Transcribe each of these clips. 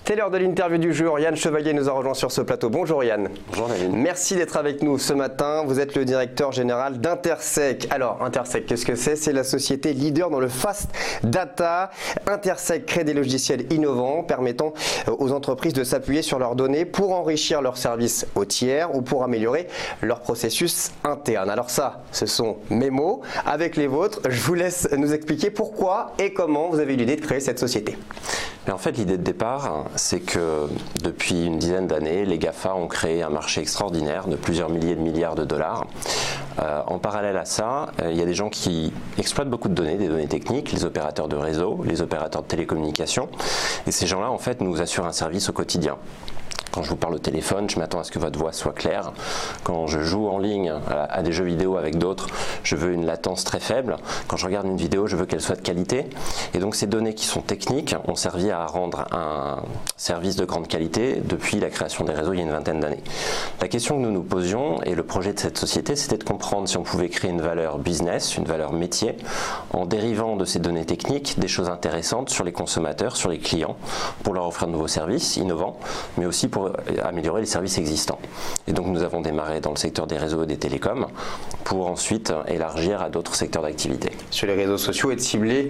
C'est l'heure de l'interview du jour. Yann Chevalier nous a rejoint sur ce plateau. Bonjour Yann. Bonjour David. Merci d'être avec nous ce matin. Vous êtes le directeur général d'Intersec. Alors Intersec, qu'est-ce que c'est? C'est la société leader dans le fast data. Intersec crée des logiciels innovants permettant aux entreprises de s'appuyer sur leurs données pour enrichir leurs services aux tiers ou pour améliorer leurs processus internes. Alors ça, ce sont mes mots. Avec les vôtres, je vous laisse nous expliquer pourquoi et comment vous avez eu l'idée de créer cette société. Mais en fait, l'idée de départ, c'est que depuis une dizaine d'années, les GAFA ont créé un marché extraordinaire de plusieurs milliers de milliards de dollars. En parallèle à ça, il y a des gens qui exploitent beaucoup de données, des données techniques, les opérateurs de réseau, les opérateurs de télécommunications. Et ces gens-là, en fait, nous assurent un service au quotidien. Quand je vous parle au téléphone, je m'attends à ce que votre voix soit claire. Quand je joue en ligne à des jeux vidéo avec d'autres, je veux une latence très faible. Quand je regarde une vidéo, je veux qu'elle soit de qualité. Et donc ces données qui sont techniques ont servi à rendre un service de grande qualité depuis la création des réseaux il y a une vingtaine d'années. La question que nous nous posions et le projet de cette société, c'était de comprendre si on pouvait créer une valeur business, une valeur métier, en dérivant de ces données techniques des choses intéressantes sur les consommateurs, sur les clients, pour leur offrir de nouveaux services innovants, mais aussi pour améliorer les services existants. Et donc nous avons démarré dans le secteur des réseaux et des télécoms pour ensuite élargir à d'autres secteurs d'activité. Sur les réseaux sociaux et de cibler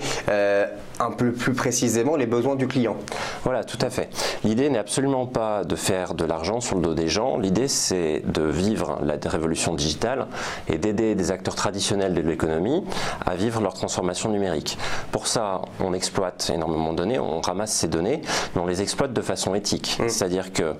un peu plus précisément les besoins du client. Voilà, tout à fait. L'idée n'est absolument pas de faire de l'argent sur le dos des gens. L'idée, c'est de vivre la révolution digitale et d'aider des acteurs traditionnels de l'économie à vivre leur transformation numérique. Pour ça, on exploite énormément de données, on ramasse ces données, mais on les exploite de façon éthique. C'est-à-dire que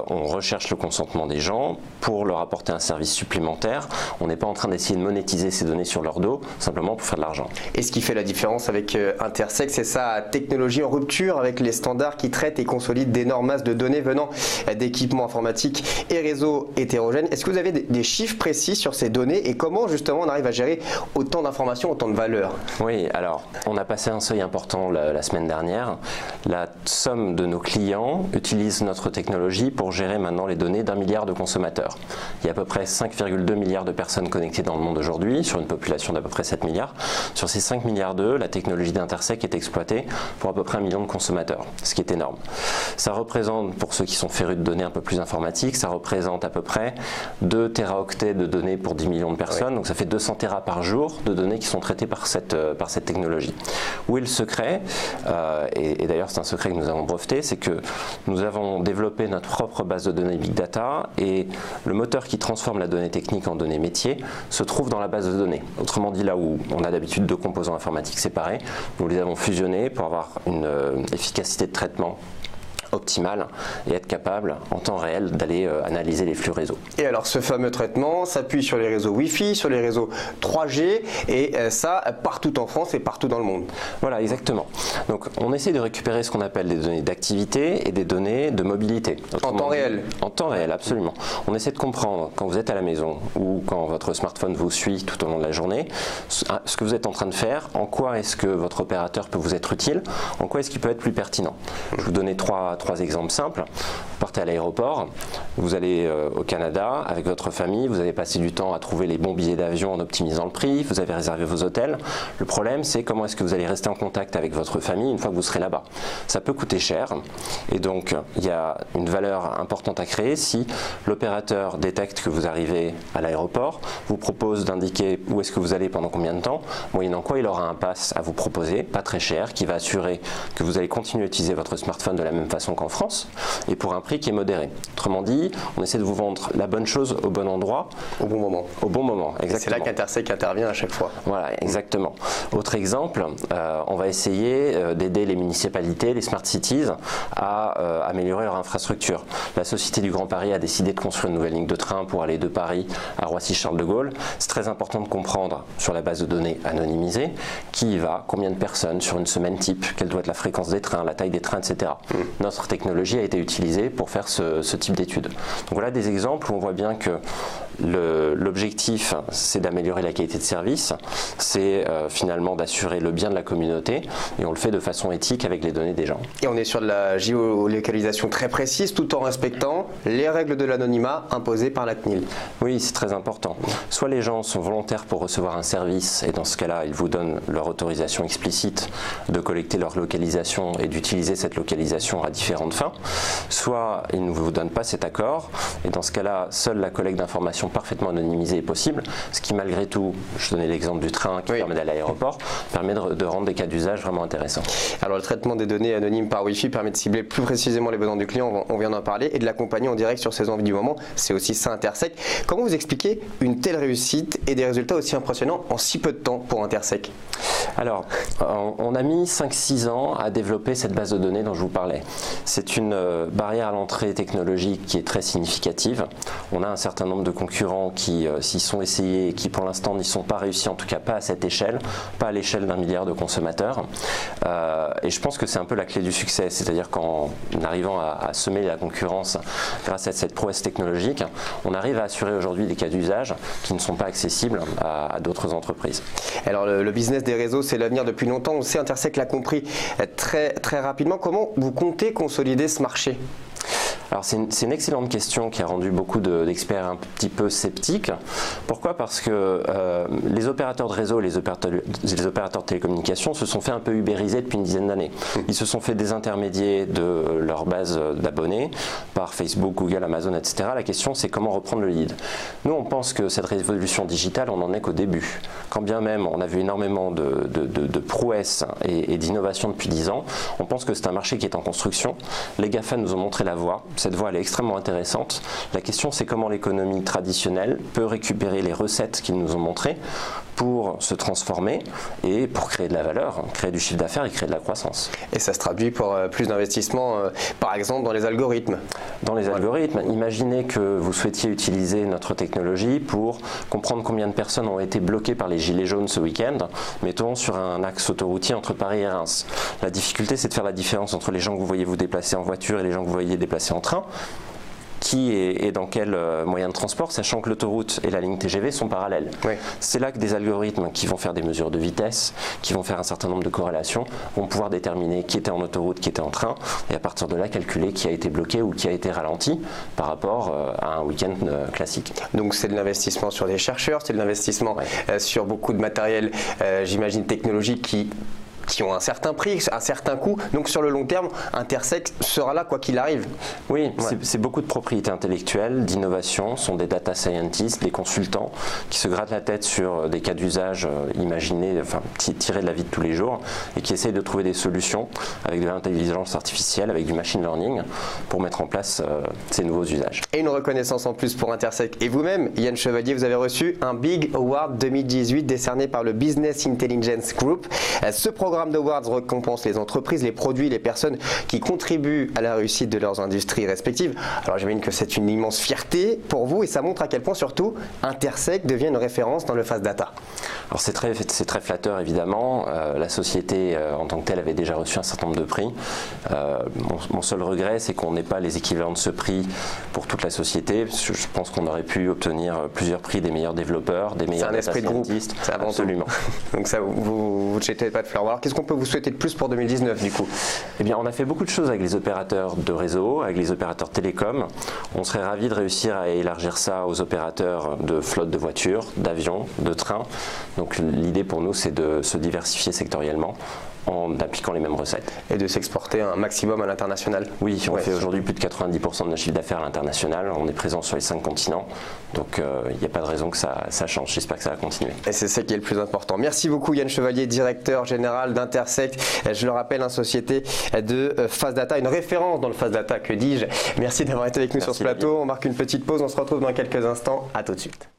on recherche le consentement des gens pour leur apporter un service supplémentaire. On n'est pas en train d'essayer de monétiser ces données sur leur dos simplement pour faire de l'argent. Et ce qui fait la différence avec Intersec, c'est sa technologie en rupture avec les standards qui traitent et consolident d'énormes masses de données venant d'équipements informatiques et réseaux hétérogènes. Est-ce que vous avez des chiffres précis sur ces données et comment justement on arrive à gérer autant d'informations, autant de valeurs? Oui, alors on a passé un seuil important la semaine dernière. La somme de nos clients utilise notre technologie pour gérer maintenant les données d'1 milliard de consommateurs. Il y a à peu près 5,2 milliards de personnes connectées dans le monde aujourd'hui, sur une population d'à peu près 7 milliards. Sur ces 5 milliards d'eux, la technologie d'Intersec est exploitée pour à peu près 1 million de consommateurs, ce qui est énorme. Ça représente, pour ceux qui sont férus de données un peu plus informatiques, ça représente à peu près 2 téraoctets de données pour 10 millions de personnes, oui. Donc ça fait 200 téras par jour de données qui sont traitées par cette technologie. Où est le secret, et d'ailleurs c'est un secret que nous avons breveté, c'est que nous avons développé notre propre base de données Big Data et le moteur qui transforme la donnée technique en données métiers se trouve dans la base de données. Autrement dit, là où on a d'habitude 2 composants informatiques séparés, nous les avons fusionnés pour avoir une efficacité de traitement optimale et être capable en temps réel d'aller analyser les flux réseau. Et alors ce fameux traitement s'appuie sur les réseaux Wi-Fi, sur les réseaux 3G et ça partout en France et partout dans le monde. Voilà, exactement. Donc on essaie de récupérer ce qu'on appelle des données d'activité et des données de mobilité. En temps réel? En temps réel, absolument. On essaie de comprendre quand vous êtes à la maison ou quand votre smartphone vous suit tout au long de la journée, ce que vous êtes en train de faire, en quoi est-ce que votre opérateur peut vous être utile, en quoi est-ce qu'il peut être plus pertinent. Je vais vous donner trois exemples simples. Vous partez à l'aéroport, vous allez au Canada avec votre famille, vous avez passé du temps à trouver les bons billets d'avion en optimisant le prix, vous avez réservé vos hôtels. Le problème, c'est comment est-ce que vous allez rester en contact avec votre famille une fois que vous serez là-bas. Ça peut coûter cher et donc il y a une valeur importante à créer si l'opérateur détecte que vous arrivez à l'aéroport, vous propose d'indiquer où est-ce que vous allez pendant combien de temps, moyennant quoi il aura un pass à vous proposer, pas très cher, qui va assurer que vous allez continuer à utiliser votre smartphone de la même façon qu'en France et pour un prix qui est modéré. Autrement dit, on essaie de vous vendre la bonne chose au bon endroit. Au bon moment. Au bon moment, exactement. C'est là qu'Intersec intervient à chaque fois. Voilà, exactement. Autre exemple, on va essayer d'aider les municipalités, les smart cities, à améliorer leur infrastructure. La Société du Grand Paris a décidé de construire une nouvelle ligne de train pour aller de Paris à Roissy-Charles de Gaulle. C'est très important de comprendre sur la base de données anonymisée qui y va, combien de personnes sur une semaine type, quelle doit être la fréquence des trains, la taille des trains, etc. Notre technologie a été utilisée pour faire ce type d'études. Donc voilà des exemples où on voit bien que L'objectif, c'est d'améliorer la qualité de service, c'est finalement d'assurer le bien de la communauté, et on le fait de façon éthique avec les données des gens. Et on est sur de la géolocalisation très précise, tout en respectant les règles de l'anonymat imposées par la CNIL. Oui, c'est très important. Soit les gens sont volontaires pour recevoir un service, et dans ce cas-là, ils vous donnent leur autorisation explicite de collecter leur localisation et d'utiliser cette localisation à différentes fins, soit ils ne vous donnent pas cet accord, et dans ce cas-là, seule la collecte d'informations parfaitement anonymisée est possible, ce qui malgré tout, je donnais l'exemple du train qui permet d'aller à l'aéroport, permet de rendre des cas d'usage vraiment intéressants. Alors le traitement des données anonymes par Wi-Fi permet de cibler plus précisément les besoins du client, on vient d'en parler, et de l'accompagner en direct sur ses envies du moment, c'est aussi ça Intersec. Comment vous expliquez une telle réussite et des résultats aussi impressionnants en si peu de temps pour Intersec? Alors, on a mis 5-6 ans à développer cette base de données dont je vous parlais. C'est une barrière à l'entrée technologique qui est très significative. On a un certain nombre de concurrents qui s'y sont essayés et qui pour l'instant n'y sont pas réussis, en tout cas pas à cette échelle, pas à l'échelle d'1 milliard de consommateurs. Et je pense que c'est un peu la clé du succès, c'est-à-dire qu'en arrivant à semer la concurrence grâce à cette prouesse technologique, on arrive à assurer aujourd'hui des cas d'usage qui ne sont pas accessibles à d'autres entreprises. Alors le business des réseaux, c'est l'avenir depuis longtemps, on sait, Intersec l'a compris très rapidement. Comment vous comptez consolider ce marché ? Alors c'est une excellente question qui a rendu beaucoup d'experts un petit peu sceptiques. Pourquoi? Parce que les opérateurs de réseau, les opérateurs de télécommunications se sont fait un peu ubériser depuis une dizaine d'années. Ils se sont fait désintermédier de leur base d'abonnés par Facebook, Google, Amazon, etc. La question c'est comment reprendre le lead. Nous on pense que cette révolution digitale, on n'en est qu'au début. Quand bien même on a vu énormément de prouesses et d'innovations depuis 10 ans, on pense que c'est un marché qui est en construction. Les GAFA nous ont montré la voie. Cette voie elle est extrêmement intéressante. La question c'est comment l'économie traditionnelle peut récupérer les recettes qu'ils nous ont montrées pour se transformer et pour créer de la valeur, créer du chiffre d'affaires et créer de la croissance. Et ça se traduit pour plus d'investissement, par exemple dans les algorithmes. Dans les algorithmes, imaginez que vous souhaitiez utiliser notre technologie pour comprendre combien de personnes ont été bloquées par les gilets jaunes ce week-end, mettons sur un axe autoroutier entre Paris et Reims. La difficulté c'est de faire la différence entre les gens que vous voyez vous déplacer en voiture et les gens que vous voyez déplacer en train. Qui est dans quel moyen de transport, sachant que l'autoroute et la ligne TGV sont parallèles. Oui. C'est là que des algorithmes qui vont faire des mesures de vitesse, qui vont faire un certain nombre de corrélations, vont pouvoir déterminer qui était en autoroute, qui était en train, et à partir de là calculer qui a été bloqué ou qui a été ralenti par rapport à un week-end classique. Donc c'est de l'investissement sur des chercheurs, c'est de l'investissement sur beaucoup de matériel, j'imagine technologique qui ont un certain prix, un certain coût. Donc sur le long terme, Intersec sera là quoi qu'il arrive. Oui, c'est beaucoup de propriétés intellectuelles, d'innovation, sont des data scientists, des consultants qui se grattent la tête sur des cas d'usage imaginés, enfin tirés de la vie de tous les jours et qui essayent de trouver des solutions avec de l'intelligence artificielle, avec du machine learning pour mettre en place ces nouveaux usages. Et une reconnaissance en plus pour Intersec. Et vous-même, Yann Chevalier, vous avez reçu un Big Award 2018 décerné par le Business Intelligence Group. Ce programme d'Awards récompense les entreprises, les produits, les personnes qui contribuent à la réussite de leurs industries respectives. Alors j'imagine que c'est une immense fierté pour vous et ça montre à quel point surtout Intersec devient une référence dans le Fast Data. Alors c'est très flatteur évidemment. La société en tant que telle avait déjà reçu un certain nombre de prix. Mon seul regret c'est qu'on n'ait pas les équivalents de ce prix pour toute la société. Je pense qu'on aurait pu obtenir plusieurs prix des meilleurs développeurs, des meilleurs data scientists. C'est absolument. Donc ça vous ne jetez pas de fleurs. Alors qu'est-ce qu'on peut vous souhaiter de plus pour 2019 du coup? Eh bien on a fait beaucoup de choses avec les opérateurs de réseau, avec les opérateurs télécoms. On serait ravis de réussir à élargir ça aux opérateurs de flotte de voitures, d'avions, de trains. Donc l'idée pour nous c'est de se diversifier sectoriellement en appliquant les mêmes recettes. Et de s'exporter un maximum à l'international. Oui, on fait aujourd'hui plus de 90% de notre chiffre d'affaires à l'international. On est présent sur les 5 continents. Donc il n'y a pas de raison que ça change. J'espère que ça va continuer. Et c'est ça qui est le plus important. Merci beaucoup Yann Chevalier, directeur général d'Intersec. Je le rappelle, une société de Fast Data, une référence dans le Fast Data, que dis-je. Merci d'avoir été avec nous sur ce plateau. On marque une petite pause. On se retrouve dans quelques instants. À tout de suite.